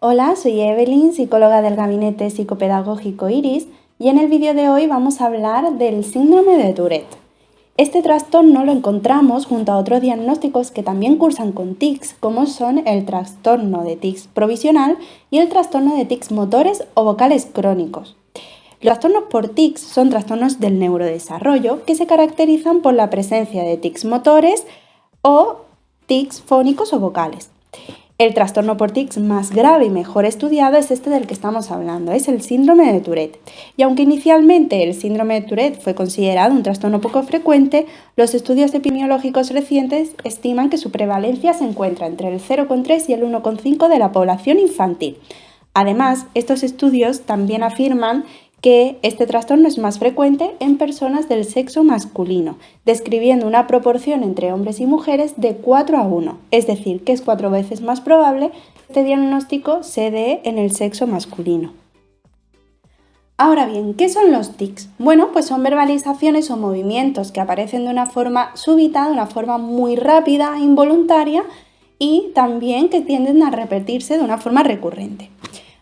Hola, soy Evelyn, psicóloga del Gabinete Psicopedagógico IRIS, y en el vídeo de hoy vamos a hablar del síndrome de Tourette. Este trastorno lo encontramos junto a otros diagnósticos que también cursan con tics, como son el trastorno de tics provisional y el trastorno de tics motores o vocales crónicos. Los trastornos por tics son trastornos del neurodesarrollo que se caracterizan por la presencia de tics motores o tics fónicos o vocales. El trastorno por tics más grave y mejor estudiado es este del que estamos hablando, es el síndrome de Tourette. Y aunque inicialmente el síndrome de Tourette fue considerado un trastorno poco frecuente, los estudios epidemiológicos recientes estiman que su prevalencia se encuentra entre el 0,3 y el 1,5 de la población infantil. Además, estos estudios también afirman que este trastorno es más frecuente en personas del sexo masculino, describiendo una proporción entre hombres y mujeres de 4 a 1, es decir, que es 4 veces más probable que este diagnóstico se dé en el sexo masculino. Ahora bien, ¿qué son los tics? Bueno, pues son verbalizaciones o movimientos que aparecen de una forma súbita, de una forma muy rápida e involuntaria, y también que tienden a repetirse de una forma recurrente.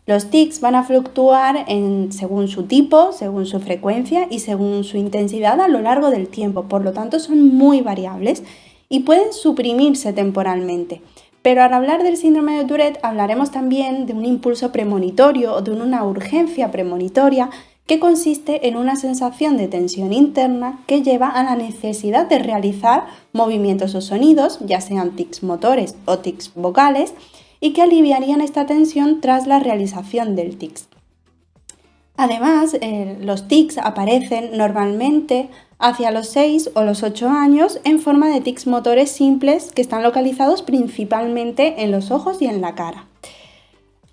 Los tics van a fluctuar según su tipo, según su frecuencia y según su intensidad a lo largo del tiempo, por lo tanto son muy variables y pueden suprimirse temporalmente. Pero al hablar del síndrome de Tourette hablaremos también de un impulso premonitorio o de una urgencia premonitoria que consiste en una sensación de tensión interna que lleva a la necesidad de realizar movimientos o sonidos, ya sean tics motores o tics vocales, y que aliviarían esta tensión tras la realización del tic. Además, los tics aparecen normalmente hacia los 6 o los 8 años en forma de tics motores simples que están localizados principalmente en los ojos y en la cara.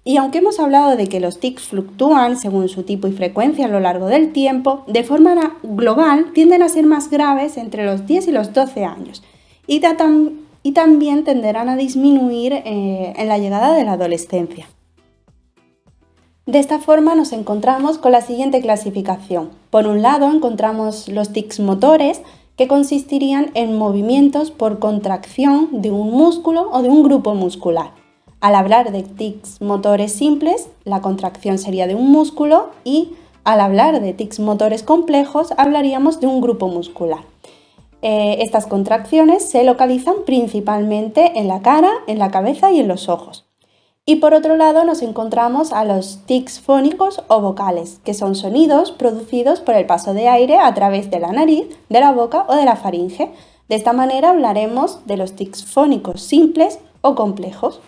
Y aunque hemos hablado de que los tics fluctúan según su tipo y frecuencia a lo largo del tiempo, de forma global tienden a ser más graves entre los 10 y los 12 años y también tenderán a disminuir en la llegada de la adolescencia. De esta forma nos encontramos con la siguiente clasificación. Por un lado encontramos los tics motores, que consistirían en movimientos por contracción de un músculo o de un grupo muscular. Al hablar de tics motores simples, la contracción sería de un músculo, y al hablar de tics motores complejos hablaríamos de un grupo muscular. Estas contracciones se localizan principalmente en la cara, en la cabeza y en los ojos. Y por otro lado nos encontramos a los tics fónicos o vocales, que son sonidos producidos por el paso de aire a través de la nariz, de la boca o de la faringe. De esta manera hablaremos de los tics fónicos simples o complejos.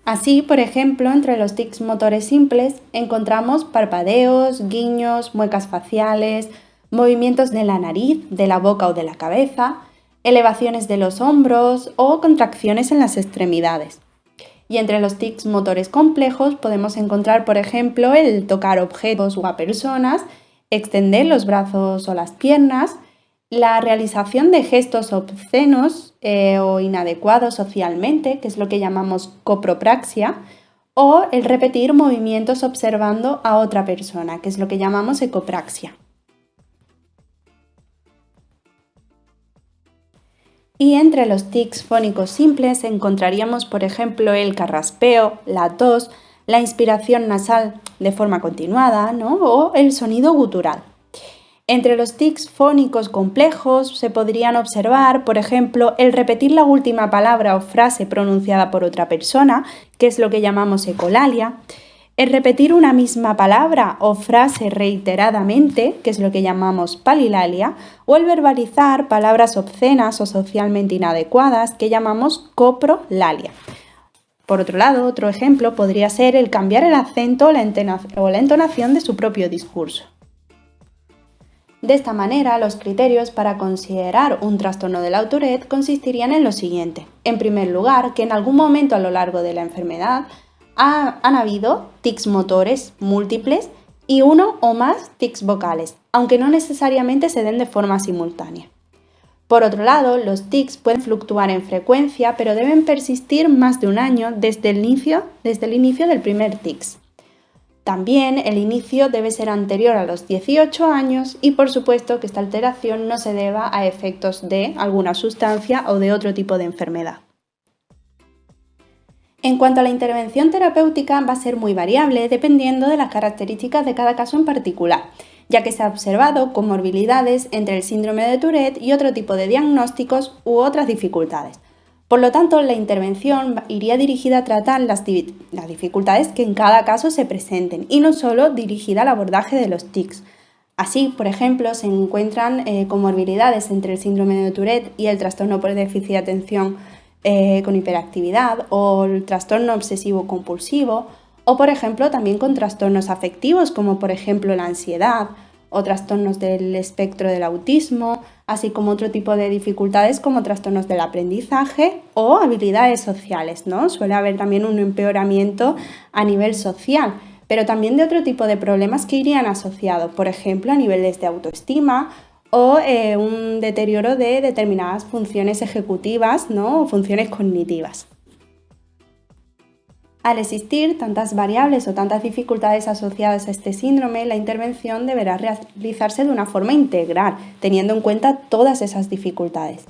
Así, por ejemplo, entre los tics motores simples encontramos parpadeos, guiños, muecas faciales, movimientos de la nariz, de la boca o de la cabeza, elevaciones de los hombros o contracciones en las extremidades. Y entre los tics motores complejos podemos encontrar, por ejemplo, el tocar objetos o a personas, extender los brazos o las piernas, la realización de gestos obscenos o inadecuados socialmente, que es lo que llamamos copropraxia, o el repetir movimientos observando a otra persona, que es lo que llamamos ecopraxia. Y entre los tics fónicos simples encontraríamos, por ejemplo, el carraspeo, la tos, la inspiración nasal de forma continuada, ¿no? O el sonido gutural. Entre los tics fónicos complejos se podrían observar, por ejemplo, el repetir la última palabra o frase pronunciada por otra persona, que es lo que llamamos ecolalia, el repetir una misma palabra o frase reiteradamente, que es lo que llamamos palilalia, o el verbalizar palabras obscenas o socialmente inadecuadas, que llamamos coprolalia. Por otro lado, otro ejemplo podría ser el cambiar el acento o la entonación de su propio discurso. De esta manera, los criterios para considerar un trastorno de la Tourette consistirían en lo siguiente. En primer lugar, que en algún momento a lo largo de la enfermedad han habido tics motores múltiples y uno o más tics vocales, aunque no necesariamente se den de forma simultánea. Por otro lado, los tics pueden fluctuar en frecuencia, pero deben persistir más de un año desde el inicio del primer tic. También el inicio debe ser anterior a los 18 años y por supuesto que esta alteración no se deba a efectos de alguna sustancia o de otro tipo de enfermedad. En cuanto a la intervención terapéutica, va a ser muy variable dependiendo de las características de cada caso en particular, ya que se ha observado comorbilidades entre el síndrome de Tourette y otro tipo de diagnósticos u otras dificultades. Por lo tanto, la intervención iría dirigida a tratar las dificultades que en cada caso se presenten y no solo dirigida al abordaje de los tics. Así, por ejemplo, se encuentran comorbilidades entre el síndrome de Tourette y el trastorno por déficit de atención con hiperactividad o el trastorno obsesivo compulsivo o, por ejemplo, también con trastornos afectivos como, por ejemplo, la ansiedad o trastornos del espectro del autismo, así como otro tipo de dificultades como trastornos del aprendizaje o habilidades sociales, ¿no? Suele haber también un empeoramiento a nivel social, pero también de otro tipo de problemas que irían asociados, por ejemplo, a niveles de autoestima o un deterioro de determinadas funciones ejecutivas, ¿no? O funciones cognitivas. Al existir tantas variables o tantas dificultades asociadas a este síndrome, la intervención deberá realizarse de una forma integral, teniendo en cuenta todas esas dificultades.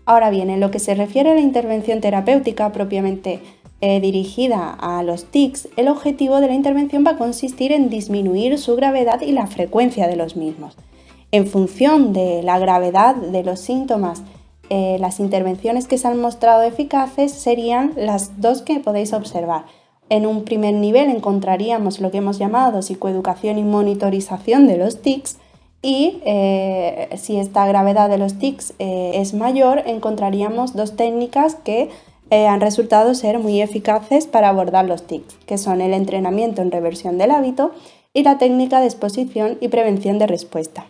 Ahora bien, en lo que se refiere a la intervención terapéutica propiamente dirigida a los tics, el objetivo de la intervención va a consistir en disminuir su gravedad y la frecuencia de los mismos. En función de la gravedad de los síntomas, las intervenciones que se han mostrado eficaces serían las dos que podéis observar. En un primer nivel encontraríamos lo que hemos llamado psicoeducación y monitorización de los tics y si esta gravedad de los tics es mayor, encontraríamos dos técnicas que han resultado ser muy eficaces para abordar los tics, que son el entrenamiento en reversión del hábito y la técnica de exposición y prevención de respuesta.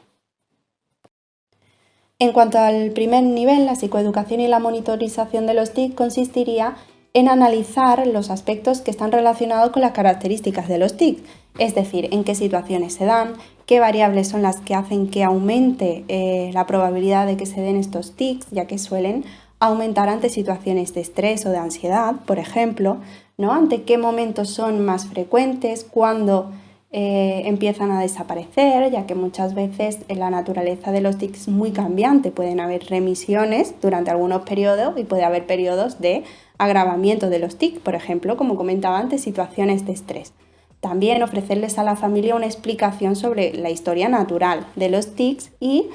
En cuanto al primer nivel, la psicoeducación y la monitorización de los TIC consistiría en analizar los aspectos que están relacionados con las características de los TIC, es decir, en qué situaciones se dan, qué variables son las que hacen que aumente la probabilidad de que se den estos TICs, ya que suelen aumentar ante situaciones de estrés o de ansiedad, por ejemplo, ¿no? Ante qué momentos son más frecuentes, cuándo empiezan a desaparecer, ya que muchas veces la naturaleza de los tics es muy cambiante. Pueden haber remisiones durante algunos periodos y puede haber periodos de agravamiento de los tics, por ejemplo, como comentaba antes, situaciones de estrés. También ofrecerles a la familia una explicación sobre la historia natural de los tics y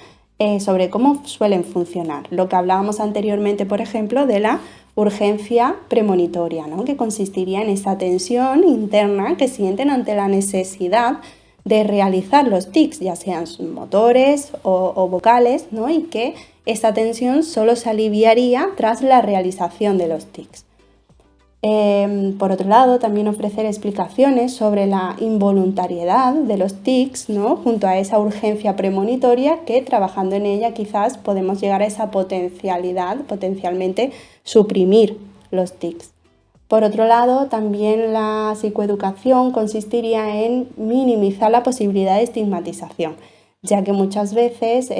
sobre cómo suelen funcionar. Lo que hablábamos anteriormente, por ejemplo, de la urgencia premonitoria, ¿no? Que consistiría en esa tensión interna que sienten ante la necesidad de realizar los tics, ya sean motores o vocales, ¿no? Y que esa tensión solo se aliviaría tras la realización de los tics. Por otro lado, también ofrecer explicaciones sobre la involuntariedad de los tics, ¿no? Junto a esa urgencia premonitoria que trabajando en ella quizás podemos llegar a esa potencialmente suprimir los tics. Por otro lado, también la psicoeducación consistiría en minimizar la posibilidad de estigmatización, ya que muchas veces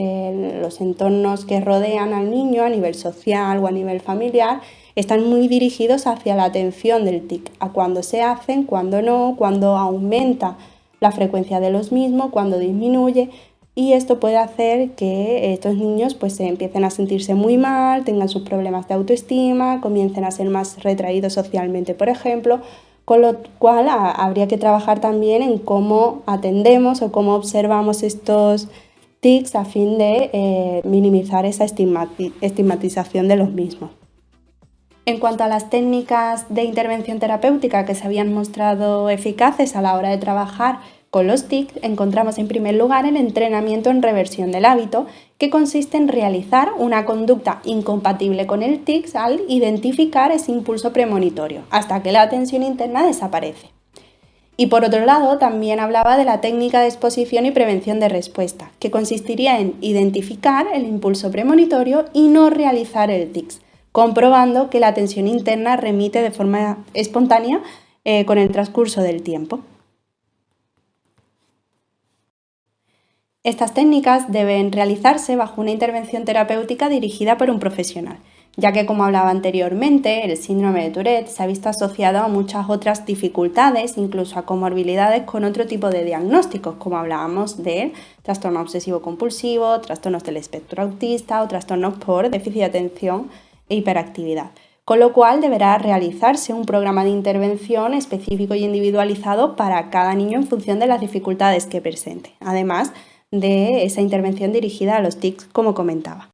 los entornos que rodean al niño a nivel social o a nivel familiar están muy dirigidos hacia la atención del TIC, a cuándo se hacen, cuándo no, cuándo aumenta la frecuencia de los mismos, cuándo disminuye, y esto puede hacer que estos niños pues se empiecen a sentirse muy mal, tengan sus problemas de autoestima, comiencen a ser más retraídos socialmente, por ejemplo, con lo cual habría que trabajar también en cómo atendemos o cómo observamos estos TICs a fin de minimizar esa estigmatización de los mismos. En cuanto a las técnicas de intervención terapéutica que se habían mostrado eficaces a la hora de trabajar con los TIC, encontramos en primer lugar el entrenamiento en reversión del hábito, que consiste en realizar una conducta incompatible con el TIC al identificar ese impulso premonitorio, hasta que la tensión interna desaparece. Y por otro lado, también hablaba de la técnica de exposición y prevención de respuesta, que consistiría en identificar el impulso premonitorio y no realizar el TIC, comprobando que la tensión interna remite de forma espontánea con el transcurso del tiempo. Estas técnicas deben realizarse bajo una intervención terapéutica dirigida por un profesional, ya que, como hablaba anteriormente, el síndrome de Tourette se ha visto asociado a muchas otras dificultades, incluso a comorbilidades con otro tipo de diagnósticos, como hablábamos del trastorno obsesivo-compulsivo, trastornos del espectro autista o trastornos por déficit de atención e hiperactividad. Con lo cual deberá realizarse un programa de intervención específico y individualizado para cada niño en función de las dificultades que presente, además de esa intervención dirigida a los tics, como comentaba.